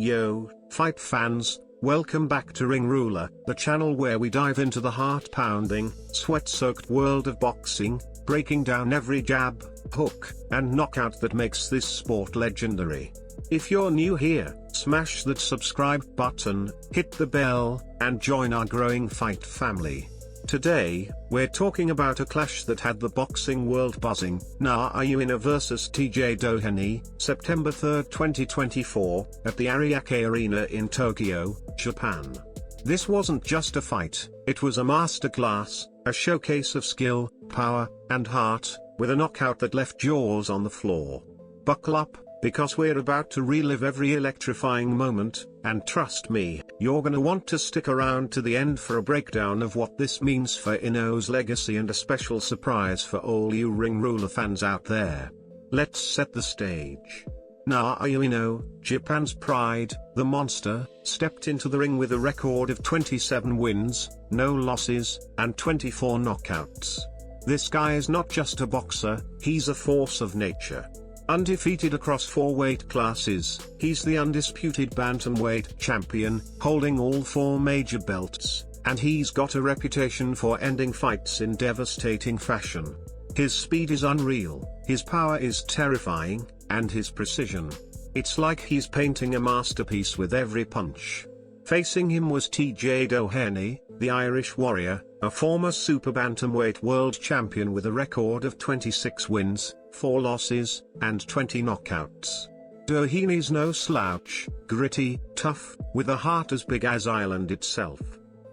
Yo, fight fans, welcome back to Ring Ruler, the channel where we dive into the heart-pounding, sweat-soaked world of boxing, breaking down every jab, hook, and knockout that makes this sport legendary. If you're new here, smash that subscribe button, hit the bell, and join our growing fight family. Today, we're talking about a clash that had the boxing world buzzing, Naoyainoue vs TJ Doheny, September 3, 2024, at the Ariake Arena in Tokyo, Japan. This wasn't just a fight, it was a masterclass, a showcase of skill, power, and heart, with a knockout that left jaws on the floor. Buckle up, because we're about to relive every electrifying moment, and trust me, you're gonna want to stick around to the end for a breakdown of what this means for Inoue's legacy and a special surprise for all you Ring Ruler fans out there. Let's set the stage. Naoyainoue, Japan's pride, the monster, stepped into the ring with a record of 27 wins, no losses, and 24 knockouts. This guy is not just a boxer, he's a force of nature. Undefeated across 4 weight classes, he's the undisputed bantamweight champion, holding all 4 major belts, and he's got a reputation for ending fights in devastating fashion. His speed is unreal, his power is terrifying, and his precision. It's like he's painting a masterpiece with every punch. Facing him was TJ Doheny, the Irish warrior, a former super bantamweight world champion with a record of 26 wins, 4 losses, and 20 knockouts. Doheny's no slouch, gritty, tough, with a heart as big as Ireland itself.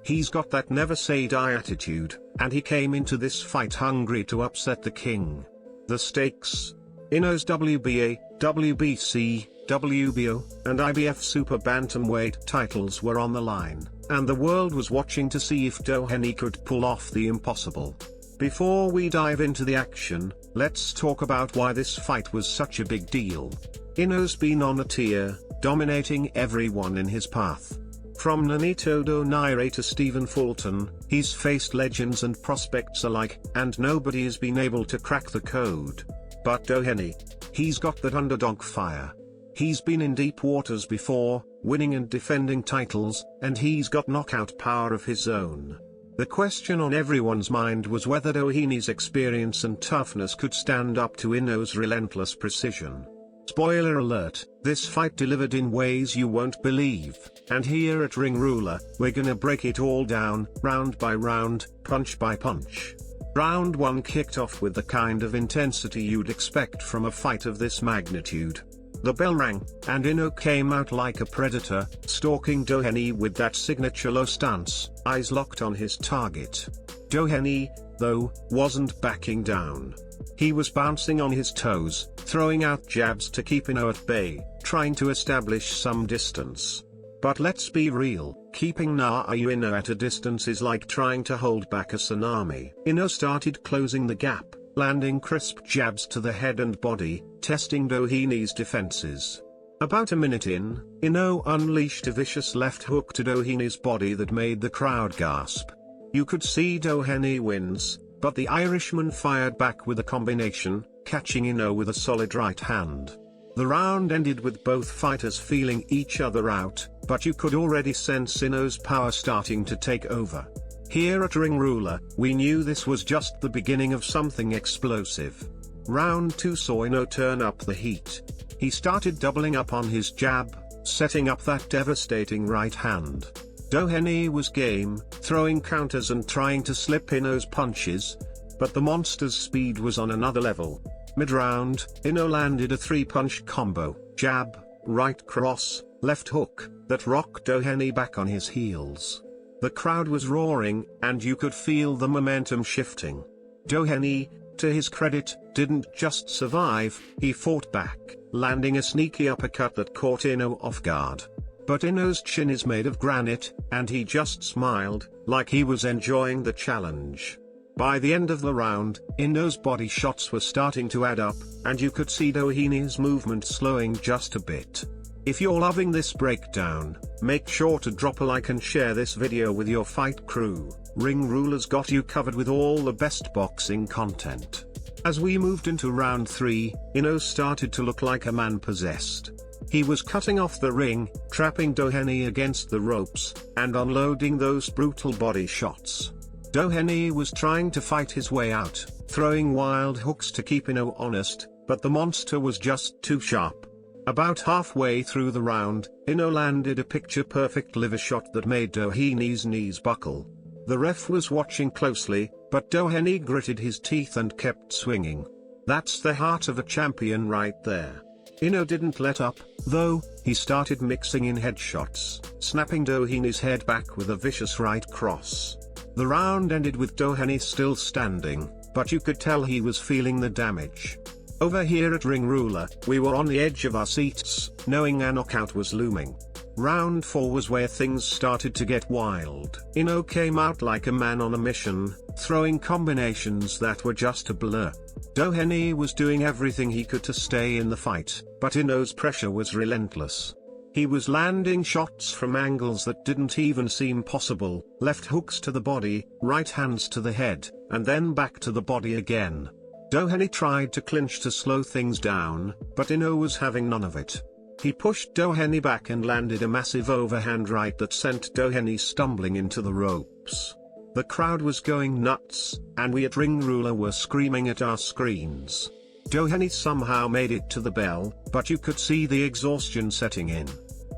He's got that never say die attitude, and he came into this fight hungry to upset the king. The stakes: Inoue's WBA, WBC, WBO, and IBF Super Bantamweight titles were on the line, and the world was watching to see if Doheny could pull off the impossible. Before we dive into the action, let's talk about why this fight was such a big deal. Inoue's been on a tear, dominating everyone in his path. From Nonito Doheny to Stephen Fulton, he's faced legends and prospects alike, and nobody has been able to crack the code. But Doheny, he's got that underdog fire. He's been in deep waters before, winning and defending titles, and he's got knockout power of his own. The question on everyone's mind was whether Doheny's experience and toughness could stand up to Inoue's relentless precision. Spoiler alert, this fight delivered in ways you won't believe, and here at Ring Ruler, we're gonna break it all down, round by round, punch by punch. Round 1 kicked off with the kind of intensity you'd expect from a fight of this magnitude. The bell rang, and Inoue came out like a predator, stalking Doheny with that signature low stance, eyes locked on his target. Doheny, though, wasn't backing down. He was bouncing on his toes, throwing out jabs to keep Inoue at bay, trying to establish some distance. But let's be real, keeping Naoyainoue at a distance is like trying to hold back a tsunami. Inoue started closing the gap, landing crisp jabs to the head and body, testing Doheny's defenses. About a minute in, Inoue unleashed a vicious left hook to Doheny's body that made the crowd gasp. You could see Doheny wins, but the Irishman fired back with a combination, catching Inoue with a solid right hand. The round ended with both fighters feeling each other out, but you could already sense Inoue's power starting to take over. Here at Ring Ruler, we knew this was just the beginning of something explosive. Round 2 saw Inoue turn up the heat. He started doubling up on his jab, setting up that devastating right hand. Doheny was game, throwing counters and trying to slip Inoue's punches, but the monster's speed was on another level. Mid-round, Inoue landed a 3-punch combo, jab, right cross, left hook, that rocked Doheny back on his heels. The crowd was roaring, and you could feel the momentum shifting. Doheny, to his credit, didn't just survive, he fought back, landing a sneaky uppercut that caught Inoue off guard. But Inoue's chin is made of granite, and he just smiled, like he was enjoying the challenge. By the end of the round, Inoue's body shots were starting to add up, and you could see Doheny's movement slowing just a bit. If you're loving this breakdown, make sure to drop a like and share this video with your fight crew. Ring Ruler's got you covered with all the best boxing content. As we moved into round 3, Inoue started to look like a man possessed. He was cutting off the ring, trapping Doheny against the ropes, and unloading those brutal body shots. Doheny was trying to fight his way out, throwing wild hooks to keep Inoue honest, but the monster was just too sharp. About halfway through the round, Inoue landed a picture-perfect liver shot that made Doheny's knees buckle. The ref was watching closely, but Doheny gritted his teeth and kept swinging. That's the heart of a champion right there. Inoue didn't let up, though. He started mixing in headshots, snapping Doheny's head back with a vicious right cross. The round ended with Doheny still standing, but you could tell he was feeling the damage. Over here at Ring Ruler, we were on the edge of our seats, knowing a knockout was looming. Round 4 was where things started to get wild. Inoue came out like a man on a mission, throwing combinations that were just a blur. Doheny was doing everything he could to stay in the fight, but Inoue's pressure was relentless. He was landing shots from angles that didn't even seem possible, left hooks to the body, right hands to the head, and then back to the body again. Doheny tried to clinch to slow things down, but Inoue was having none of it. He pushed Doheny back and landed a massive overhand right that sent Doheny stumbling into the ropes. The crowd was going nuts, and we at Ring Ruler were screaming at our screens. Doheny somehow made it to the bell, but you could see the exhaustion setting in.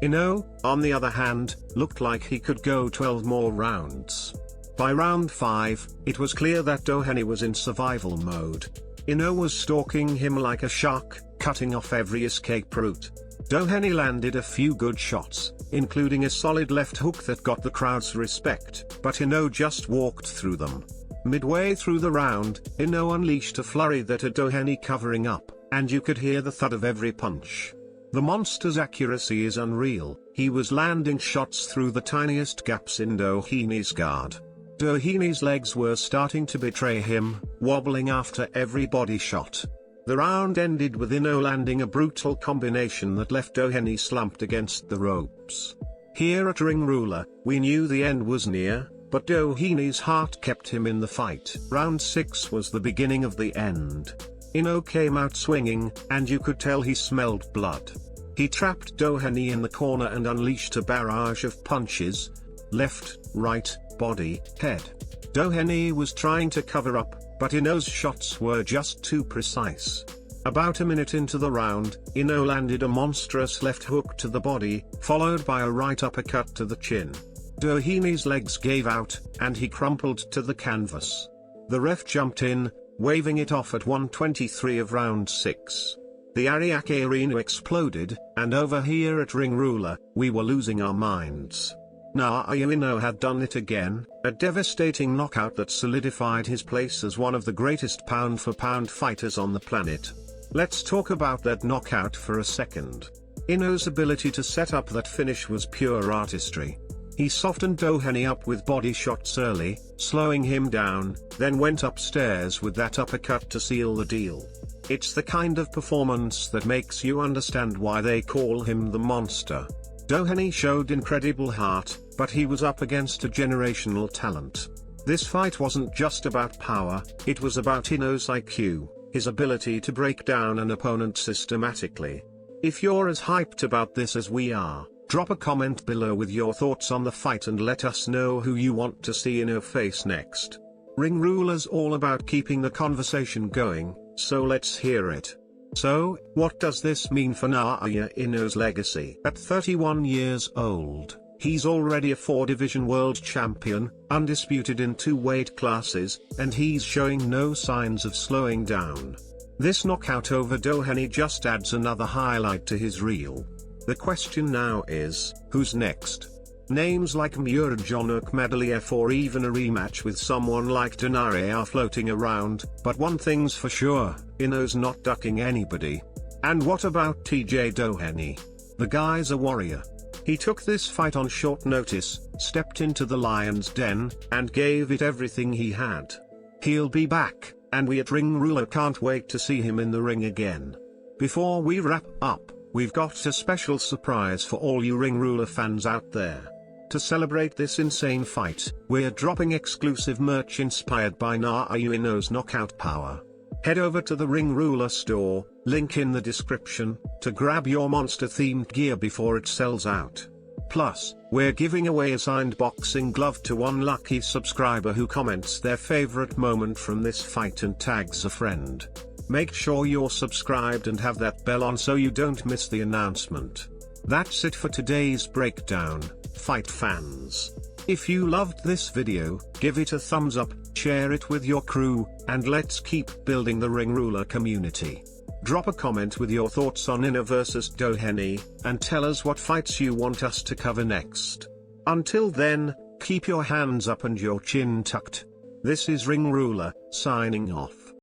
Inoue, on the other hand, looked like he could go 12 more rounds. By round 5, it was clear that Doheny was in survival mode. Inoue was stalking him like a shark, cutting off every escape route. Doheny landed a few good shots, including a solid left hook that got the crowd's respect, but Inoue just walked through them. Midway through the round, Inoue unleashed a flurry that had Doheny covering up, and you could hear the thud of every punch. The monster's accuracy is unreal. He was landing shots through the tiniest gaps in Doheny's guard. Doheny's legs were starting to betray him, wobbling after every body shot. The round ended with Inoue landing a brutal combination that left Doheny slumped against the ropes. Here at Ring Ruler, we knew the end was near, but Doheny's heart kept him in the fight. Round 6 was the beginning of the end. Inoue came out swinging, and you could tell he smelled blood. He trapped Doheny in the corner and unleashed a barrage of punches. Left, right, body, head. Doheny was trying to cover up, but Inoue's shots were just too precise. About a minute into the round, Inoue landed a monstrous left hook to the body, followed by a right uppercut to the chin. Doheny's legs gave out, and he crumpled to the canvas. The ref jumped in, waving it off at 1:23 of round 6. The Ariake arena exploded, and over here at Ring Ruler, we were losing our minds. Inoue had done it again, a devastating knockout that solidified his place as one of the greatest pound-for-pound fighters on the planet. Let's talk about that knockout for a second. Inoue's ability to set up that finish was pure artistry. He softened Doheny up with body shots early, slowing him down, then went upstairs with that uppercut to seal the deal. It's the kind of performance that makes you understand why they call him the monster. Doheny showed incredible heart, but he was up against a generational talent. This fight wasn't just about power, it was about Inoue's IQ, his ability to break down an opponent systematically. If you're as hyped about this as we are, drop a comment below with your thoughts on the fight and let us know who you want to see Inoue face next. Ring Ruler's all about keeping the conversation going, so let's hear it. So, what does this mean for Naoya Inoue's legacy? At 31 years old, he's already a 4-division world champion, undisputed in 2 weight classes, and he's showing no signs of slowing down. This knockout over Doheny just adds another highlight to his reel. The question now is, who's next? Names like Murjan Akhmadaliev or even a rematch with someone like Inoue are floating around, but one thing's for sure, Inoue's not ducking anybody. And what about TJ Doheny? The guy's a warrior. He took this fight on short notice, stepped into the lion's den, and gave it everything he had. He'll be back, and we at Ring Ruler can't wait to see him in the ring again. Before we wrap up, we've got a special surprise for all you Ring Ruler fans out there. To celebrate this insane fight, we're dropping exclusive merch inspired by Naoya Inoue's knockout power. Head over to the Ring Ruler store, link in the description, to grab your monster-themed gear before it sells out. Plus, we're giving away a signed boxing glove to one lucky subscriber who comments their favorite moment from this fight and tags a friend. Make sure you're subscribed and have that bell on so you don't miss the announcement. That's it for today's breakdown, fight fans. If you loved this video, give it a thumbs up, share it with your crew, and let's keep building the Ring Ruler community. Drop a comment with your thoughts on Inoue vs Doheny, and tell us what fights you want us to cover next. Until then, keep your hands up and your chin tucked. This is Ring Ruler, signing off.